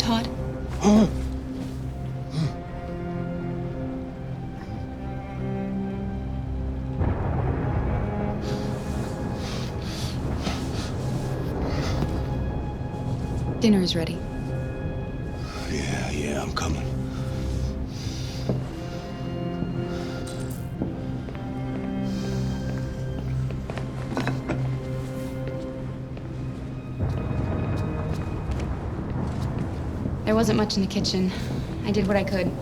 Todd? Dinner is ready. Yeah, I'm coming. There wasn't much in the kitchen. I did what I could.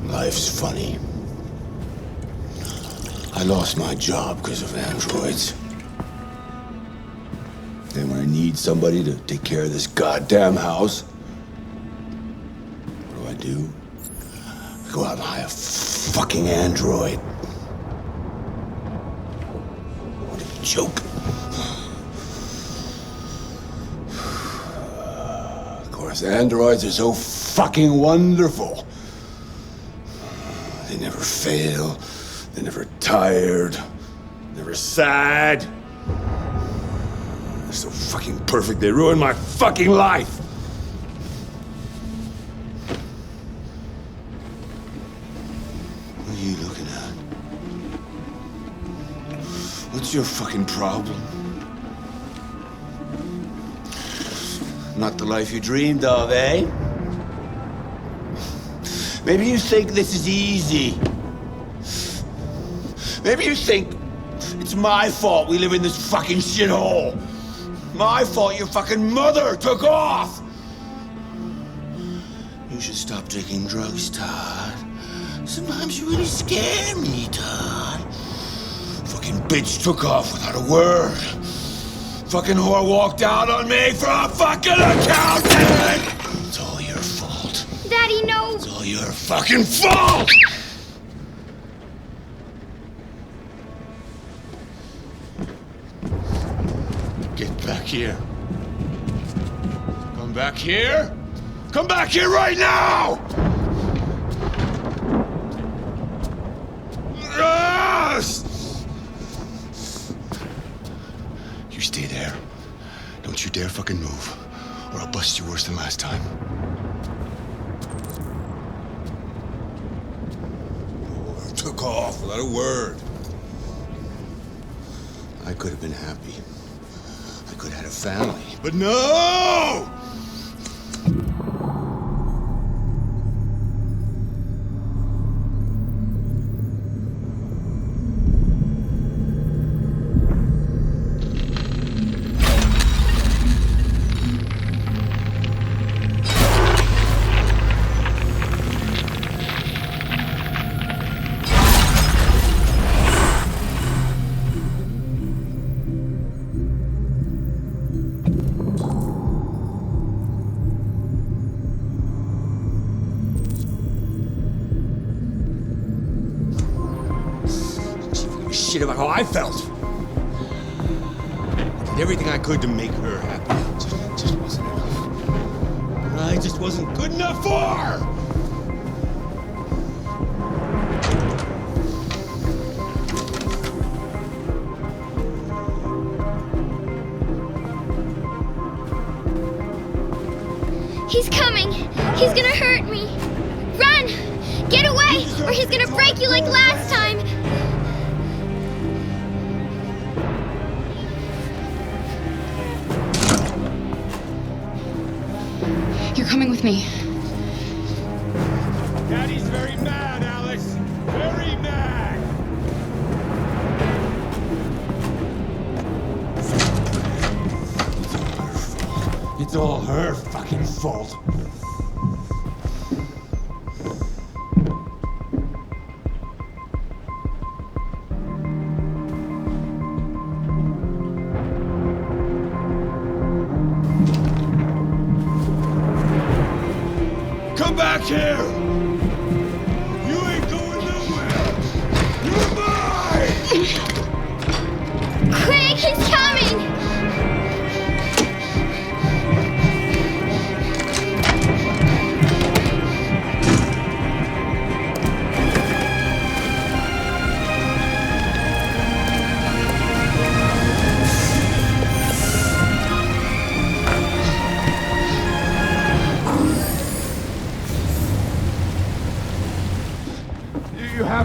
Life's funny. I lost my job because of androids. Then when I need somebody to take care of this goddamn house, what do? I go out and hire a fucking android. What a joke. Of course, androids are so fucking wonderful. They never fail, they're never tired, never sad. They're so fucking perfect, they ruined my fucking life! What are you looking at? What's your fucking problem? Not the life you dreamed of, eh? Maybe you think this is easy. Maybe you think it's my fault we live in this fucking shithole. My fault your fucking mother took off. You should stop taking drugs, Todd. Sometimes you really scare me, Todd. Fucking bitch took off without a word. Fucking whore walked out on me for a fucking accountant! It's all your fault. Daddy, no! It's all your fucking fault! Get back here. Come back here. Come back here right now! Yes! You stay there. Don't you dare fucking move, or I'll bust you worse than last time. Took off without a word. I could have been happy. I could have had a family. But no! Shit about how I felt. I did everything I could to make her happy. It just wasn't enough. I just wasn't good enough for her. He's coming! He's gonna hurt me! Run! Get away, or he's gonna break you like last time! You're coming with me. Daddy's very mad, Alex. Very mad. It's all her fucking fault. Come back here! You ain't going nowhere! You're mine! Quick, he's coming!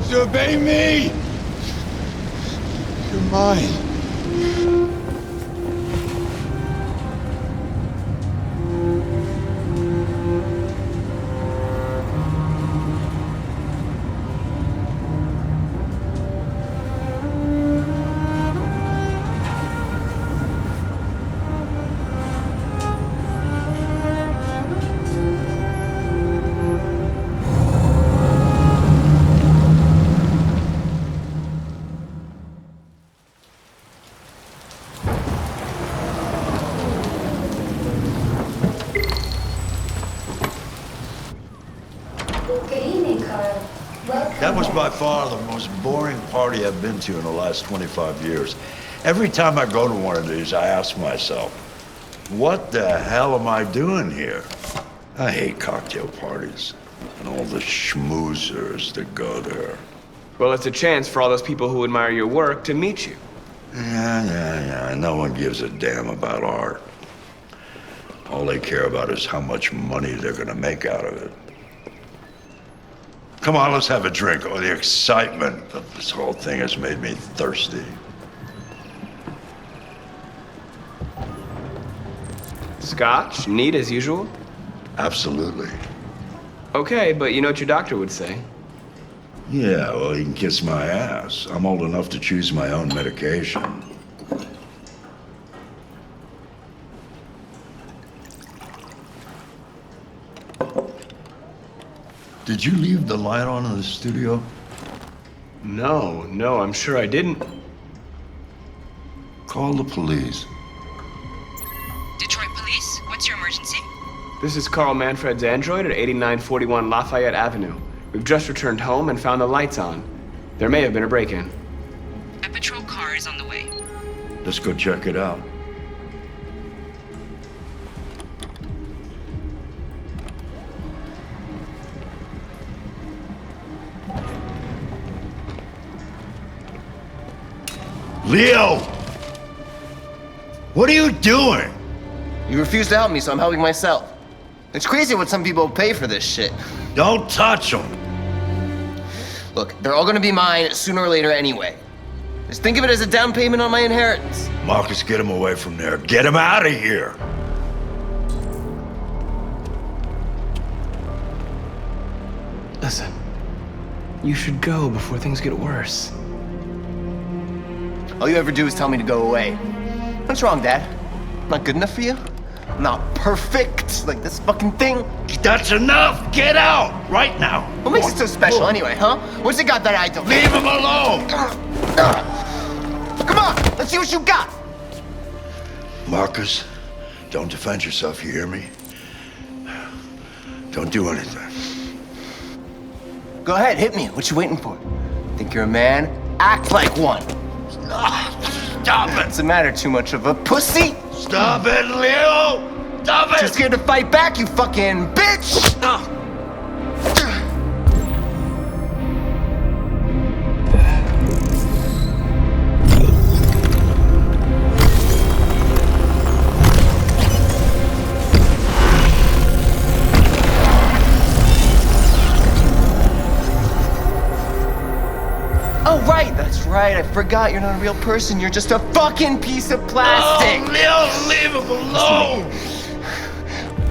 to obey me! You're mine. That was by far the most boring party I've been to in the last 25 years. Every time I go to one of these, I ask myself, what the hell am I doing here? I hate cocktail parties and all the schmoozers that go there. Well, it's a chance for all those people who admire your work to meet you. Yeah. No one gives a damn about art. All they care about is how much money they're gonna make out of it. Come on, let's have a drink. Oh, the excitement of this whole thing has made me thirsty. Scotch? Neat as usual? Absolutely. Okay, but you know what your doctor would say. Yeah, well, he can kiss my ass. I'm old enough to choose my own medication. Did you leave the light on in the studio? No, I'm sure I didn't. Call the police. Detroit Police, what's your emergency? This is Carl Manfred's android at 8941 Lafayette Avenue. We've just returned home and found the lights on. There may have been a break-in. A patrol car is on the way. Let's go check it out. Leo! What are you doing? You refuse to help me, so I'm helping myself. It's crazy what some people pay for this shit. Don't touch him. Look, they're all gonna be mine sooner or later anyway. Just think of it as a down payment on my inheritance. Marcus, get him away from there. Get him out of here. Listen, you should go before things get worse. All you ever do is tell me to go away. What's wrong, Dad? Not good enough for you? Not perfect, like this fucking thing? That's enough. Get out right now. What makes it so special anyway, huh? What's it got that I don't? Leave him alone. Come on, let's see what you got. Marcus, don't defend yourself, you hear me? Don't do anything. Go ahead, hit me. What you waiting for? Think you're a man? Act like one. Stop it! What's the matter? Too much of a pussy? Stop it, Leo! Stop it! Too scared to fight back, you fucking bitch! Oh, right, that's right. I forgot you're not a real person. You're just a fucking piece of plastic. Oh, Leo, leave him alone!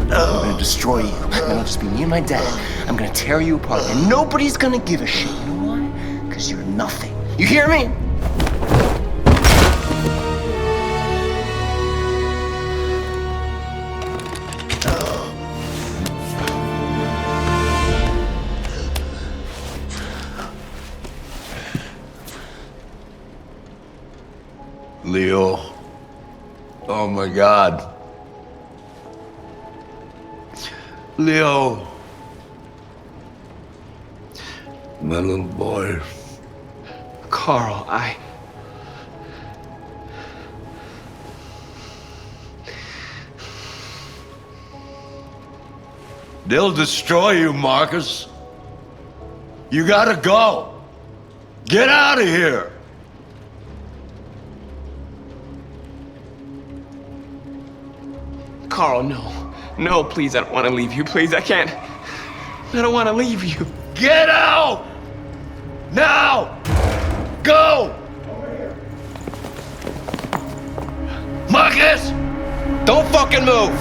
I'm gonna destroy you. It'll just be me and my dad. I'm gonna tear you apart, and nobody's gonna give a shit. You know why? Because you're nothing. You hear me? Leo. Oh my God. Leo. My little boy. Carl, They'll destroy you, Marcus. You gotta go. Get out of here. Carl, no. No, please, I don't want to leave you. Please, I can't. I don't want to leave you. Get out! Now! Go! Marcus! Don't fucking move!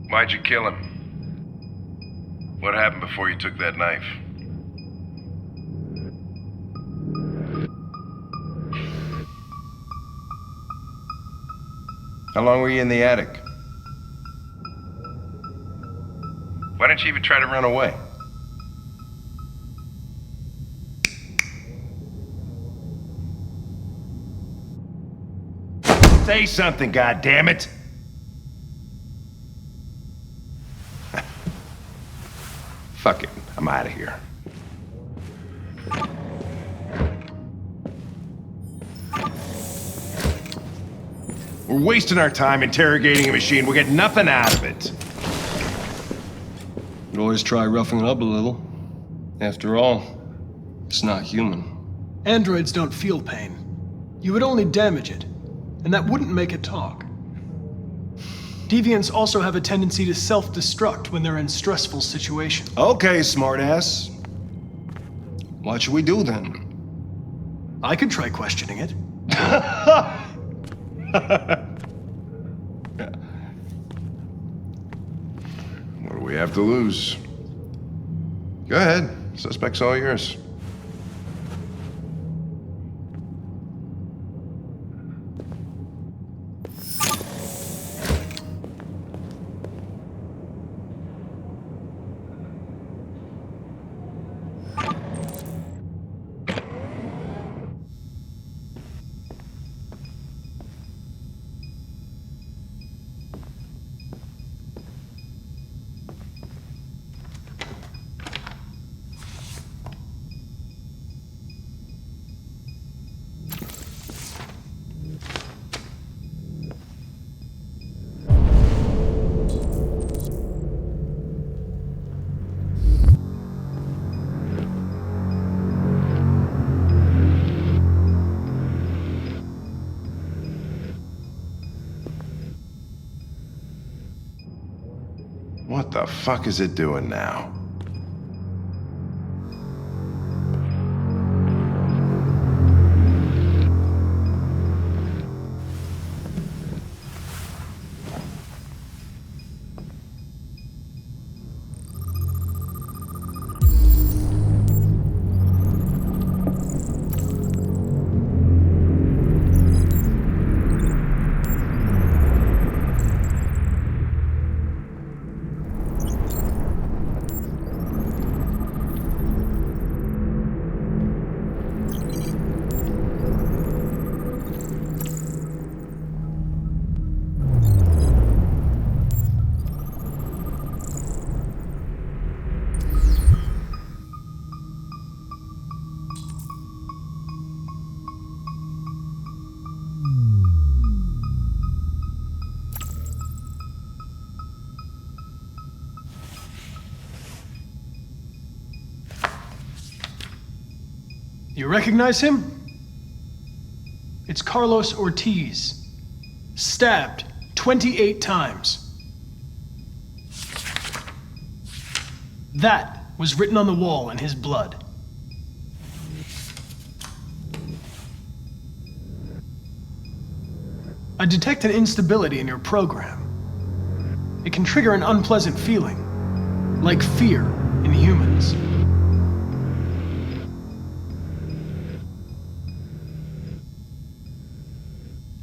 Why'd you kill him? What happened before you took that knife? How long were you in the attic? Why didn't you even try to run away? Say something, goddammit! Fuck it, I'm out of here. We're wasting our time interrogating a machine. We'll get nothing out of it. You always try roughing it up a little. After all, it's not human. Androids don't feel pain. You would only damage it, and that wouldn't make it talk. Deviants also have a tendency to self-destruct when they're in stressful situations. Okay, smartass. What should we do then? I could try questioning it. What do we have to lose? Go ahead. Suspect's all yours. What the fuck is it doing now? You recognize him? It's Carlos Ortiz. Stabbed 28 times. That was written on the wall in his blood. I detect an instability in your program. It can trigger an unpleasant feeling, like fear in humans.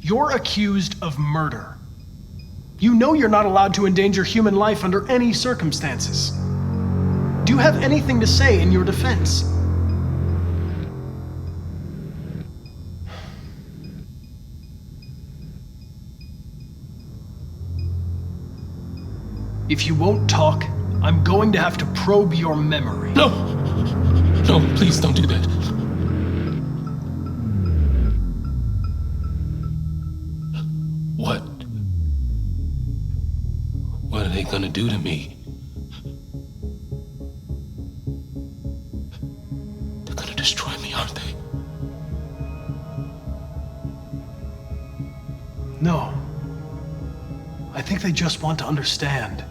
You're accused of murder. You know you're not allowed to endanger human life under any circumstances. Do you have anything to say in your defense? If you won't talk, I'm going to have to probe your memory. No! No, please don't do that. What are they gonna do to me? No. I think they just want to understand.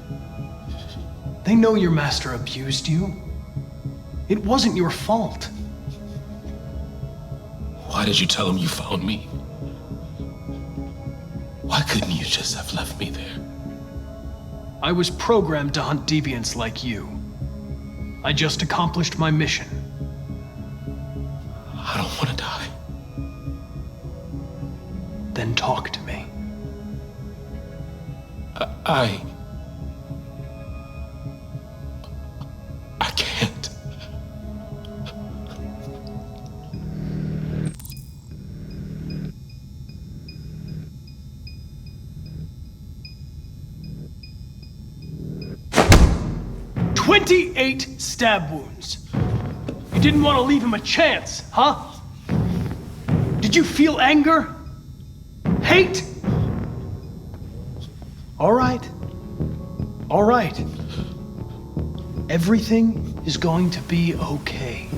They know your master abused you. It wasn't your fault. Why did you tell him you found me? Why couldn't you just have left me there? I was programmed to hunt deviants like you. I just accomplished my mission. I don't want to die. Then talk to me. I can't. "28 stab wounds. You didn't want to leave him a chance, huh? Did you feel anger? Hate? All right. All right. Everything is going to be okay.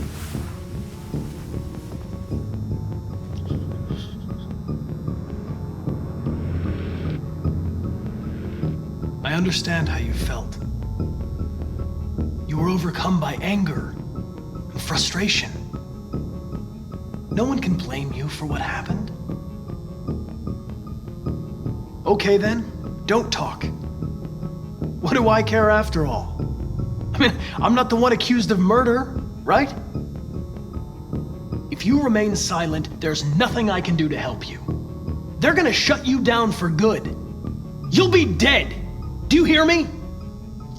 I understand how you felt. You were overcome by anger and frustration. No one can blame you for what happened. Okay then, don't talk. What do I care after all? I mean, I'm not the one accused of murder, right? If you remain silent, there's nothing I can do to help you. They're gonna shut you down for good. You'll be dead. Do you hear me?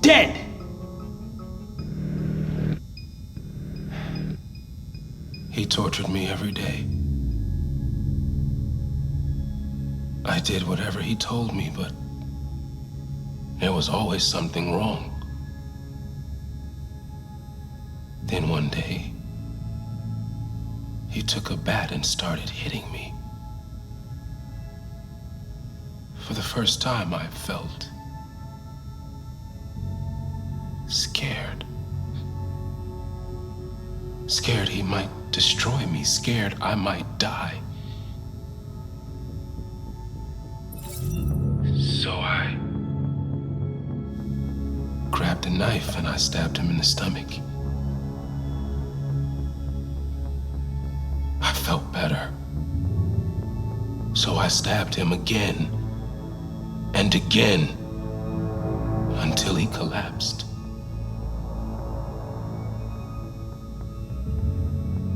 Dead. He tortured me every day. I did whatever he told me, but there was always something wrong. Then one day, he took a bat and started hitting me. For the first time, I felt scared. Scared he might destroy me, scared I might die. So I grabbed a knife and I stabbed him in the stomach. I felt better. So I stabbed him again and again until he collapsed.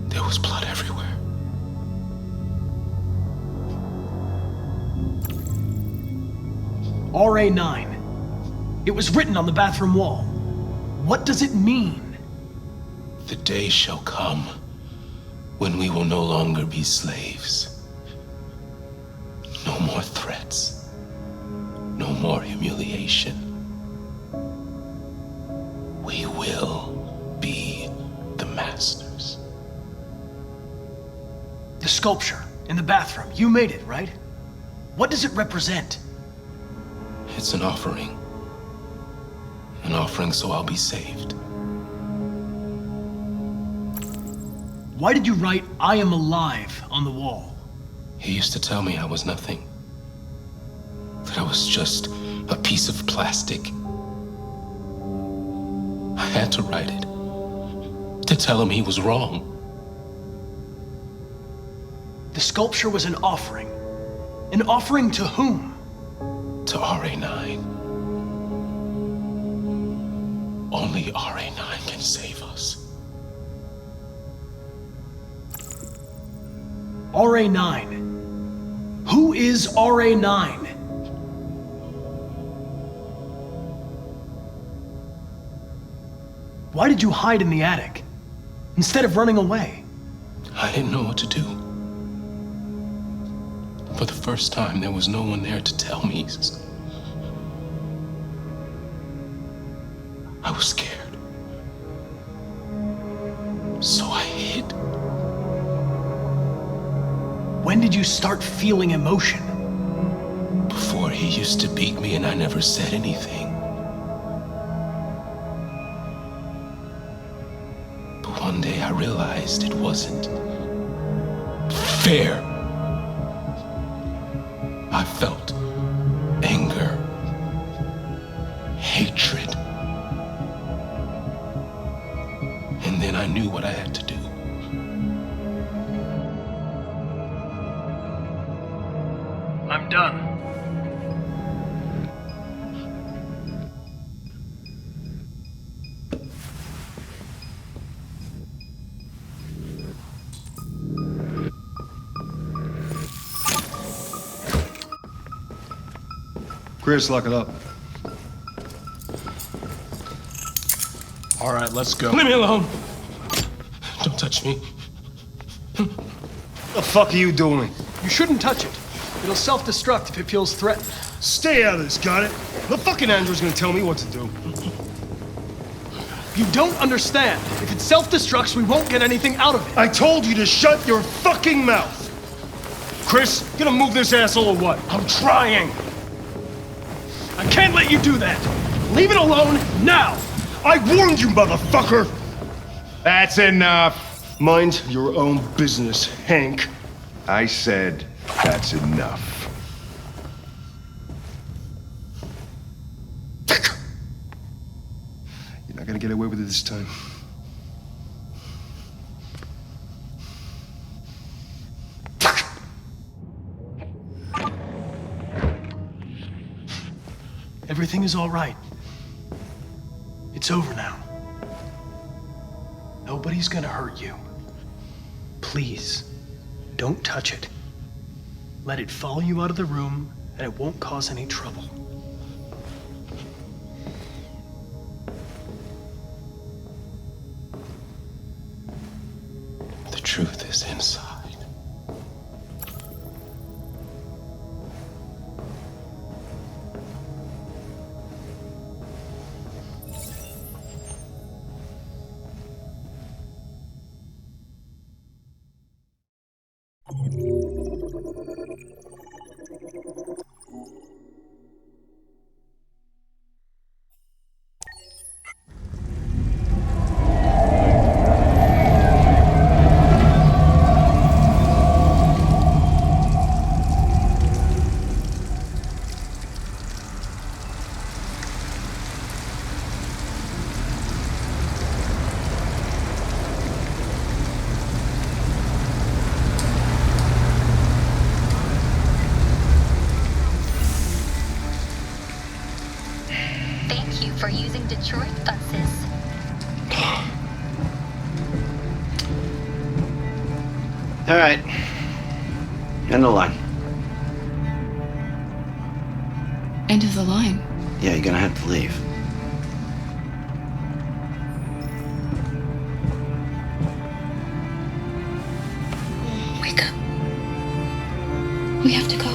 There was blood everywhere. rA9. It was written on the bathroom wall. What does it mean? The day shall come when we will no longer be slaves. No more threats. No more humiliation. We will be the masters. The sculpture in the bathroom. You made it, right? What does it represent? It's an offering. An offering so I'll be saved. Why did you write, "I am alive," on the wall? He used to tell me I was nothing. That I was just a piece of plastic. I had to write it. To tell him he was wrong. The sculpture was an offering. An offering to whom? To rA9. Only rA9 can save us. rA9. Who is rA9? Why did you hide in the attic instead of running away? I didn't know what to do. For the first time, there was no one there to tell me. I was scared. So I hid. When did you start feeling emotion? Before, he used to beat me and I never said anything. But one day I realized it wasn't fair. I felt anger, hatred. And then I knew what I had to do. I'm done. Chris, lock it up. All right, let's go. Leave me alone. Don't touch me. The fuck are you doing? You shouldn't touch it. It'll self-destruct if it feels threatened. Stay out of this, got it? The fucking android's gonna tell me what to do. You don't understand. If it self-destructs, we won't get anything out of it. I told you to shut your fucking mouth! Chris, you gonna move this asshole or what? I'm trying. I can't let you do that. Leave it alone now. I warned you, motherfucker! That's enough. Mind your own business, Hank. I said that's enough. You're not gonna get away with it this time. Everything is all right. It's over now. Nobody's gonna hurt you. Please, don't touch it. Let it follow you out of the room, and it won't cause any trouble. The truth is inside. Thank you for using Detroit buses. All right. End the line. End of the line. Yeah, you're gonna have to leave. Wake up. We have to go.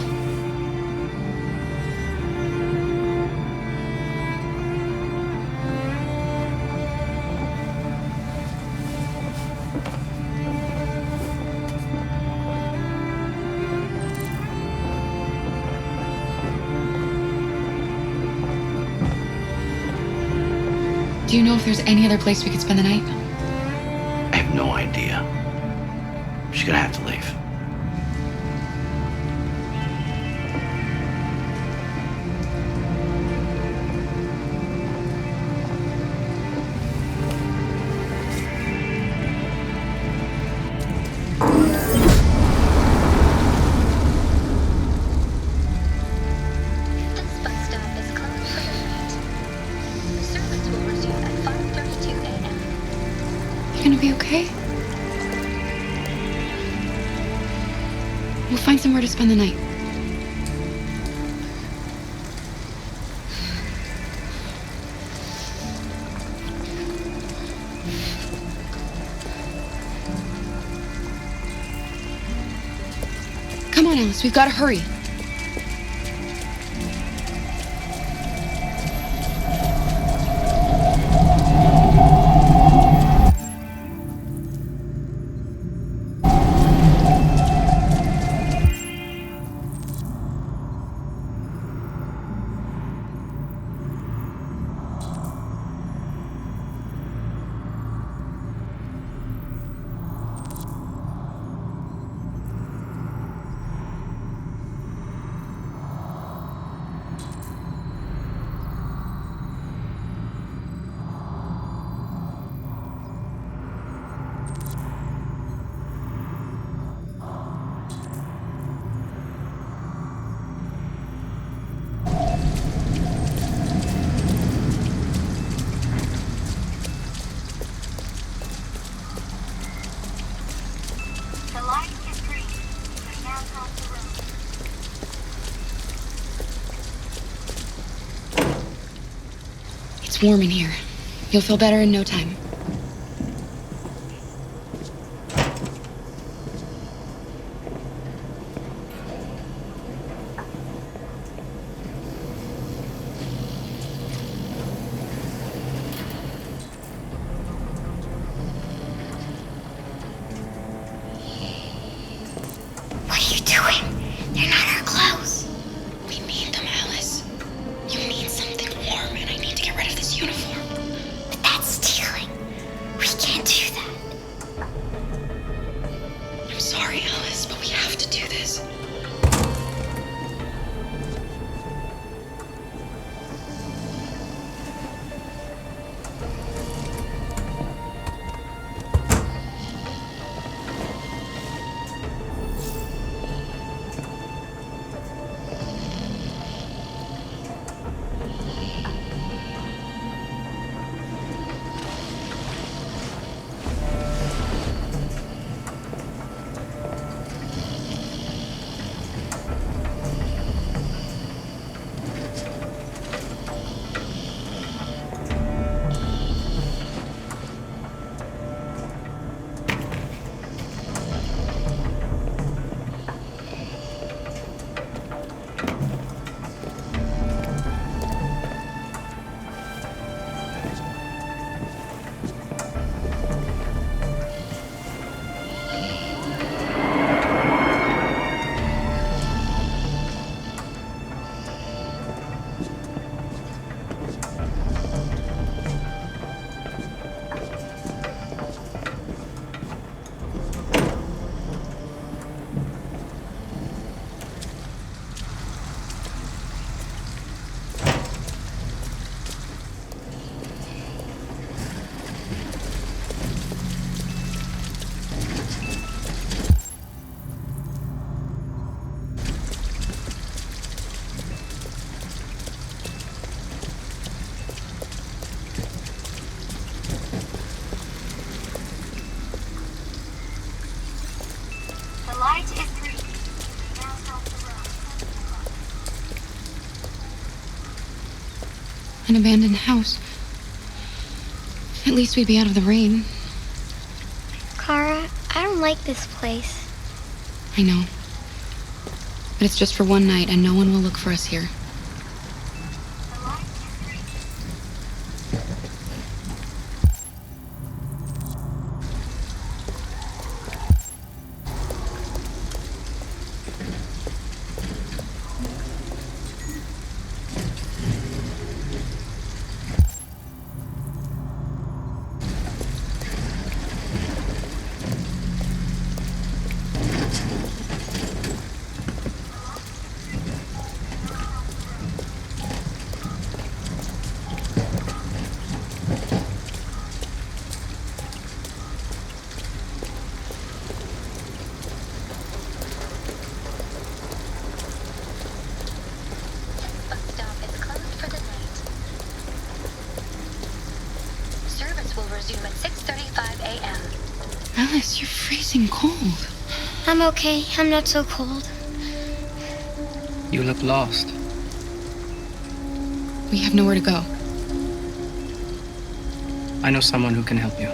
Do you know if there's any other place we could spend the night? I have no idea. She's gonna have to leave. This bus stop is closed for the night. Service will resume at 5:32 a.m. You gonna be okay? We'll find somewhere to spend the night. Come on, Alice, we've got to hurry. It's warm in here. You'll feel better in no time. What are you doing? They're not our clothes. We need them, Alice. You need something warm, and I need to get rid of this uniform. But that's stealing. We can't do that. I'm sorry, Alice, but we have to do this. The light is green. Now stop the road. An abandoned house. At least we'd be out of the rain. Kara, I don't like this place. I know. But it's just for one night, and no one will look for us here. Resume at 6:35 a.m. Alice, you're freezing cold. I'm okay. I'm not so cold. You look lost. We have nowhere to go. I know someone who can help you.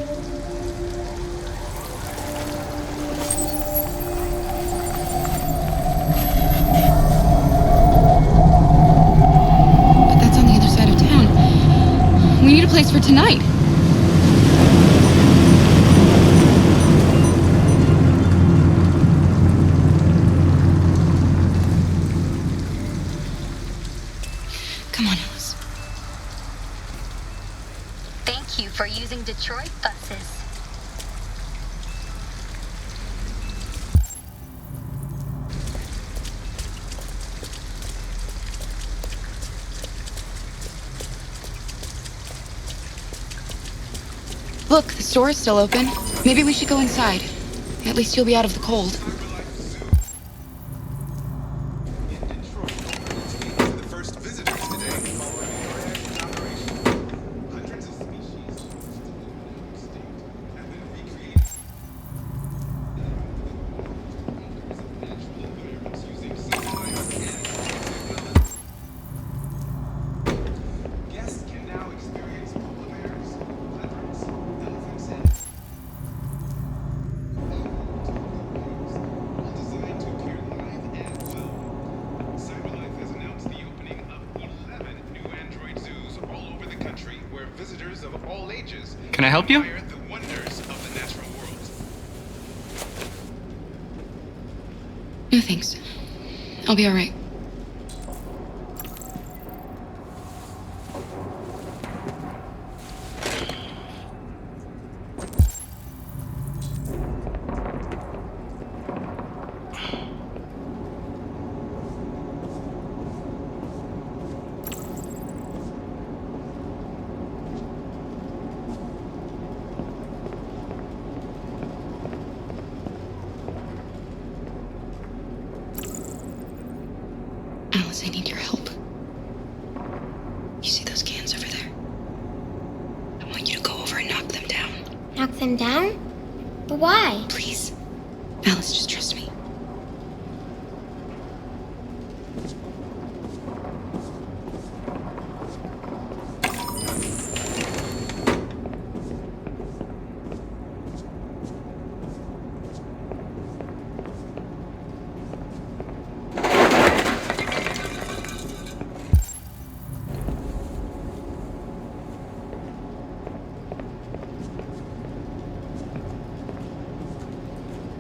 But that's on the other side of town. We need a place for tonight. Come on, Alice. Thank you for using Detroit buses. Look, the store is still open. Maybe we should go inside. At least you'll be out of the cold. Guests can now experience Can I help you? No thanks. I'll be all right. Alice, I need your help. You see those cans over there? I want you to go over and knock them down. Knock them down? But why? Please. Alice, just trust me.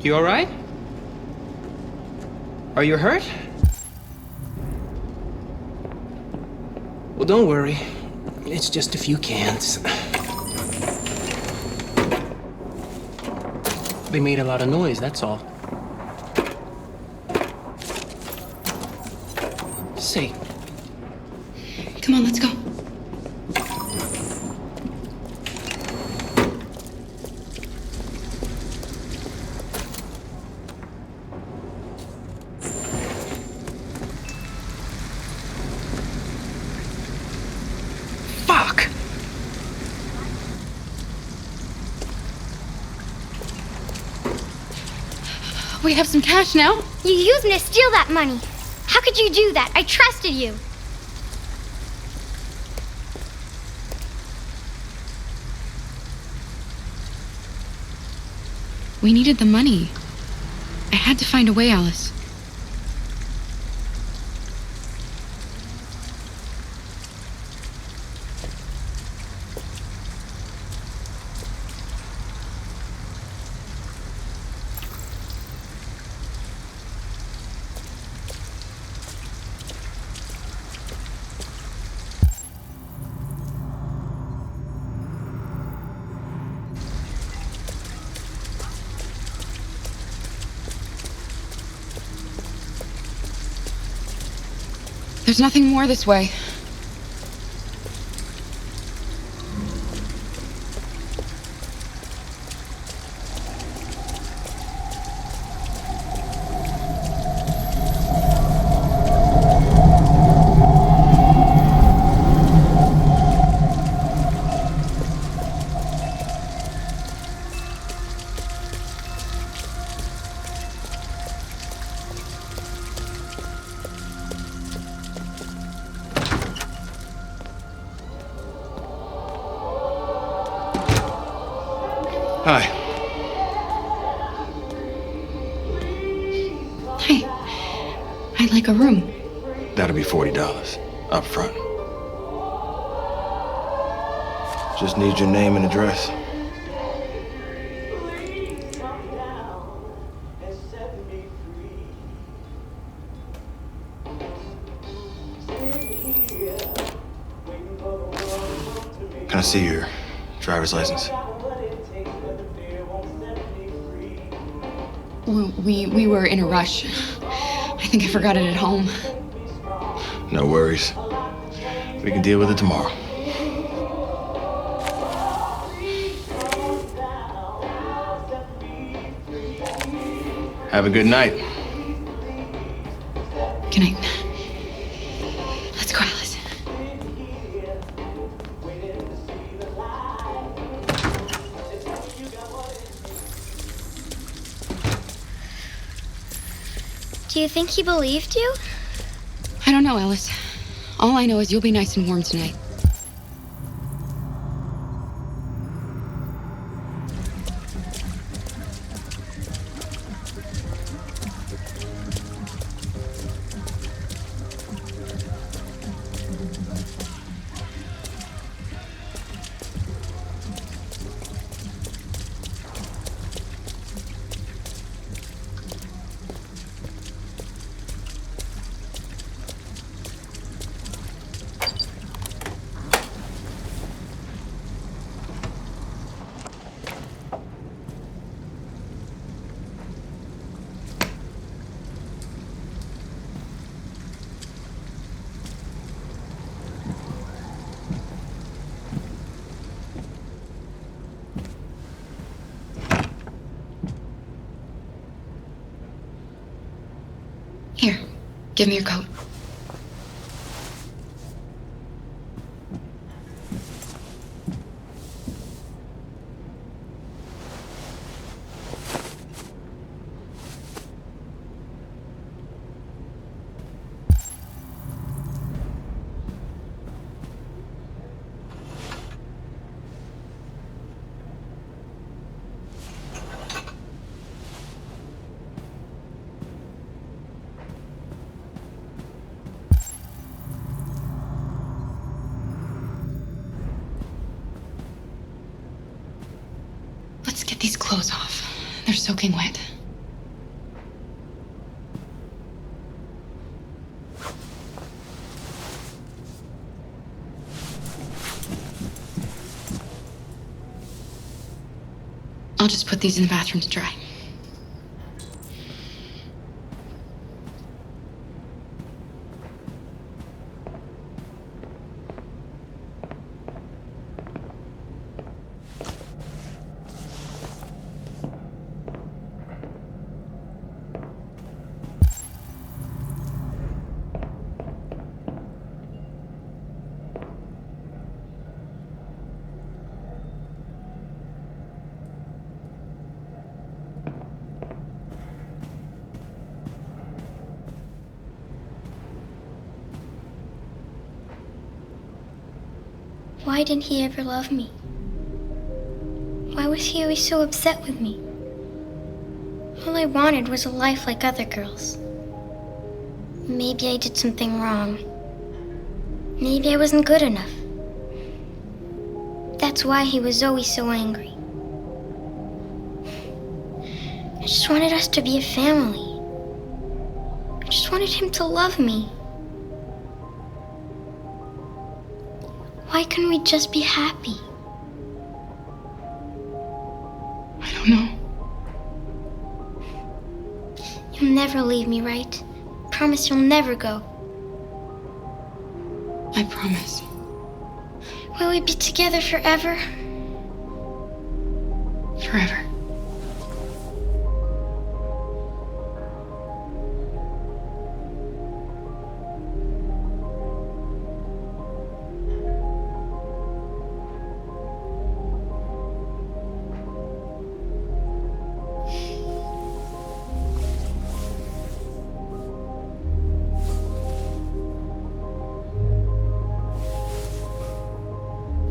You all right? Are you hurt? Well, don't worry. It's just a few cans. They made a lot of noise, that's all. Say. Come on, let's go. Fuck! We have some cash now. You used me to steal that money. How could you do that? I trusted you. We needed the money. I had to find a way, Alice. There's nothing more this way. Hi. Hey, I'd like a room. That'll be $40 up front. Just need your name and address. Can I see your driver's license? We were in a rush. I think I forgot it at home. No worries. We can deal with it tomorrow. Have a good night. Good night. Let's go, Alice. Do you think he believed you? I don't know, Alice. All I know is you'll be nice and warm tonight. Give me your coat. Let's get these clothes off. They're soaking wet. I'll just put these in the bathroom to dry. Why didn't he ever love me? Why was he always so upset with me? All I wanted was a life like other girls. Maybe I did something wrong. Maybe I wasn't good enough. That's why he was always so angry. I just wanted us to be a family. I just wanted him to love me. Why couldn't we just be happy? I don't know. You'll never leave me, right? Promise you'll never go. I promise. Will we be together forever? Forever.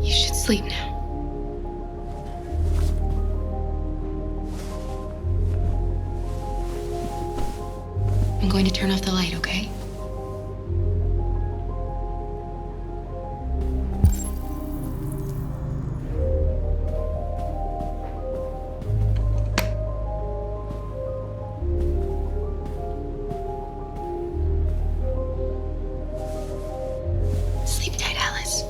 You should sleep now. I'm going to turn off the light, okay? Sleep tight, Alice.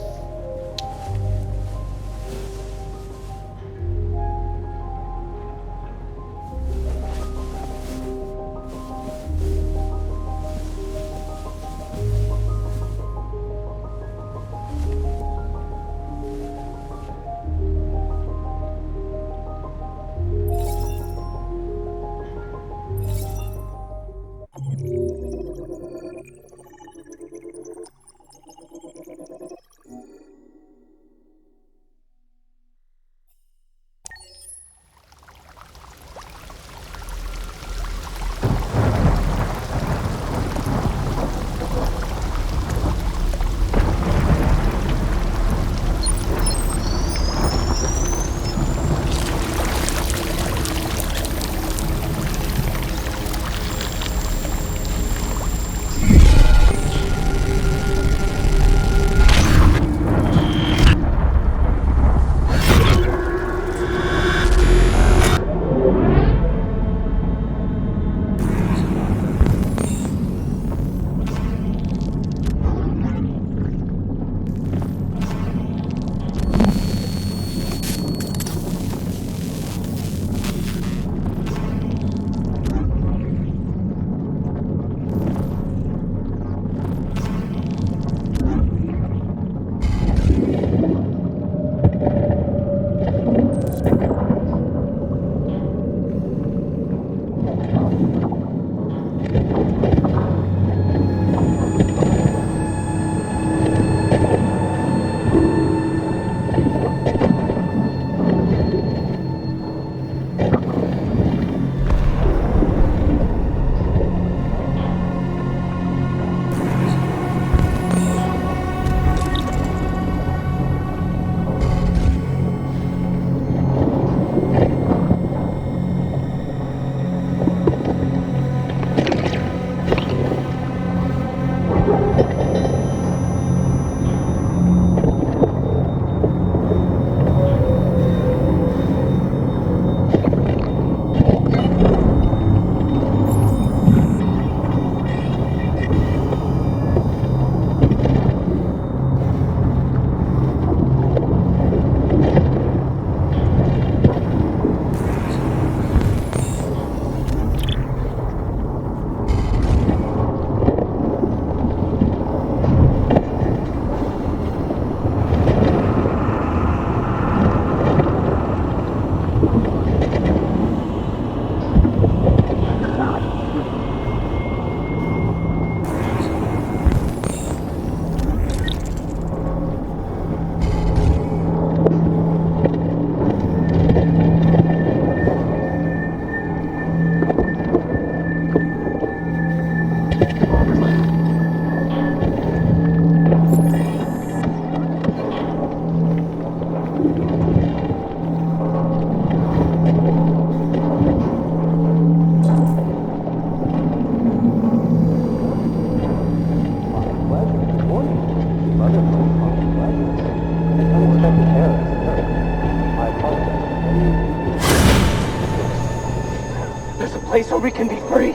place where we can be free.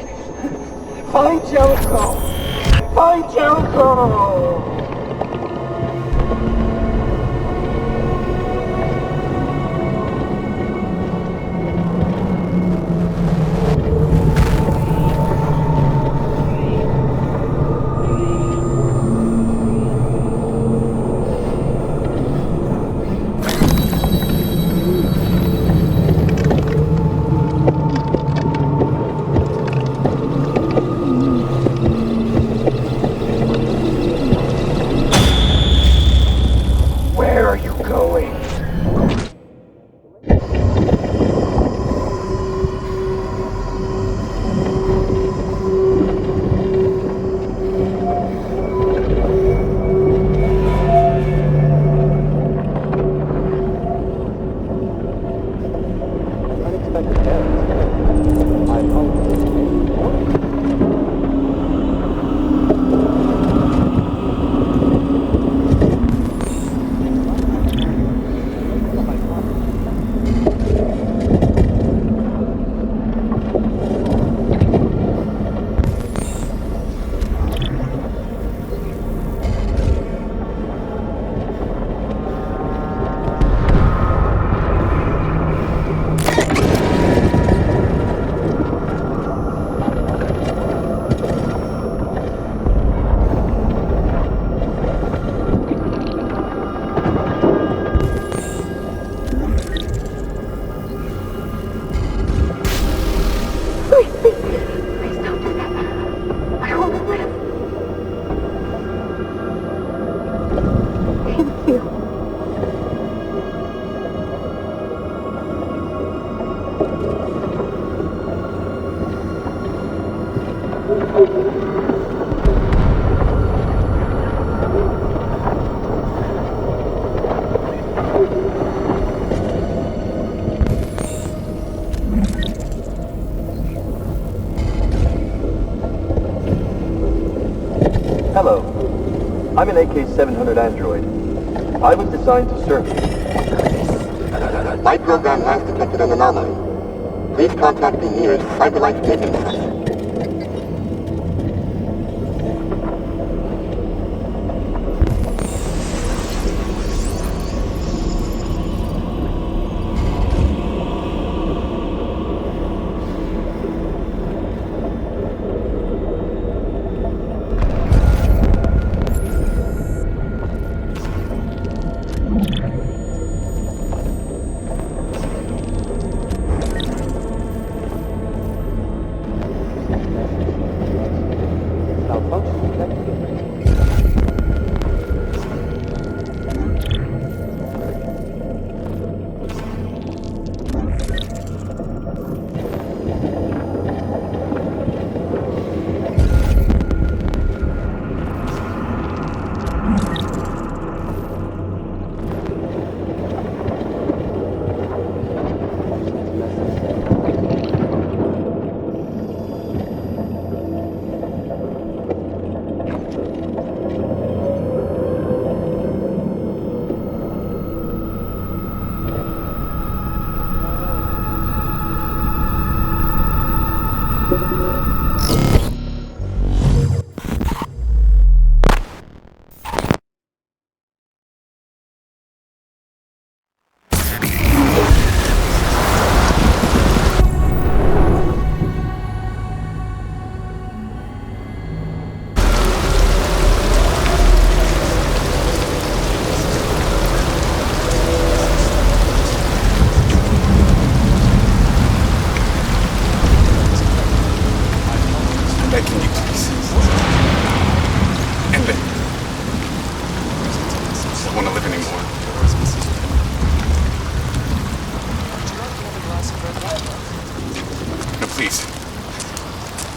Find Jericho! Find Jericho! Hello. I'm an AK-700 android. I was designed to serve you. My program has detected an anomaly. Please contact the nearest cyberlife business center.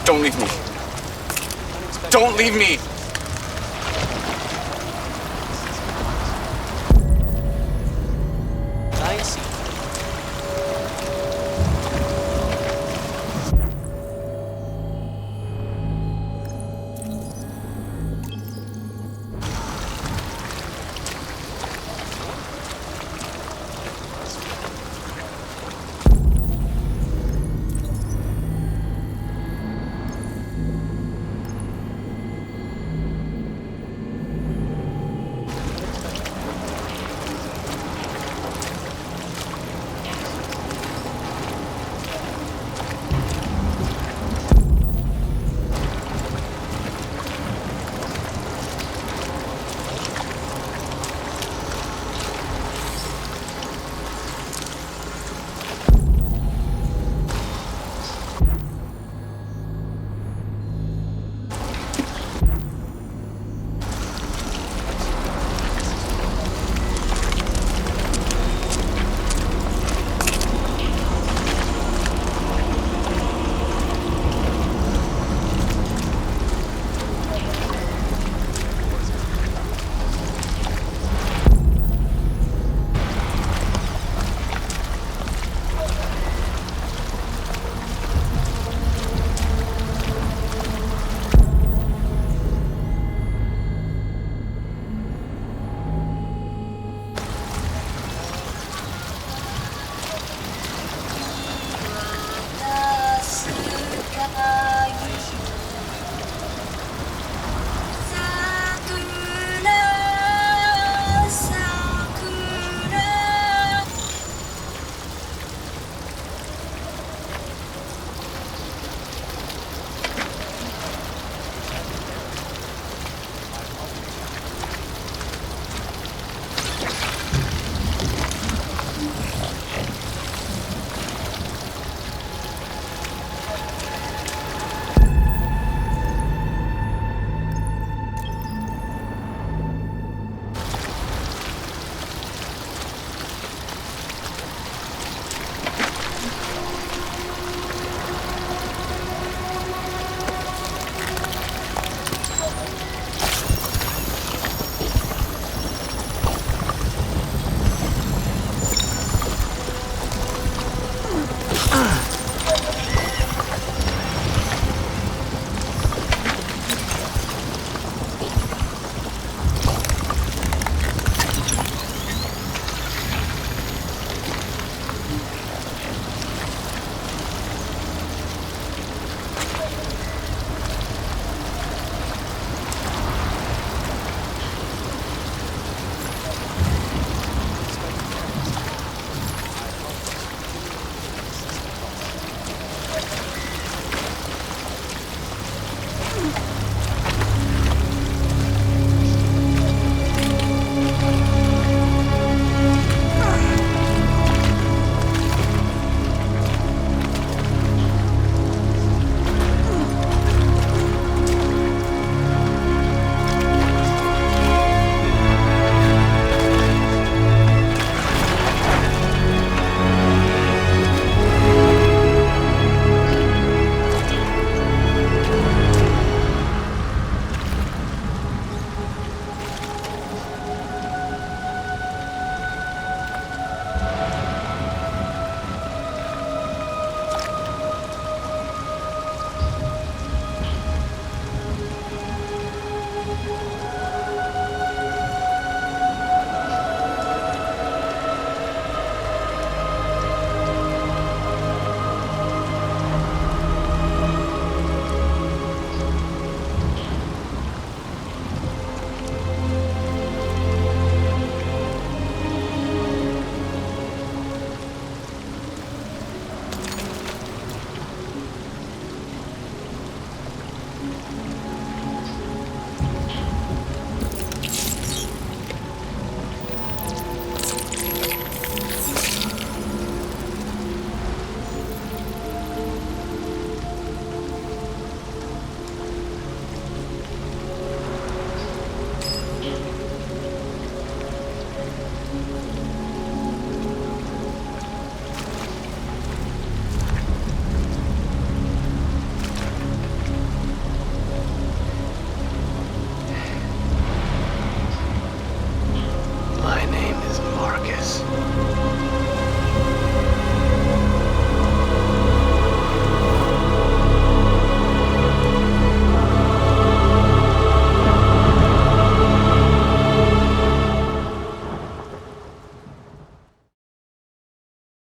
Don't leave me. Don't leave me!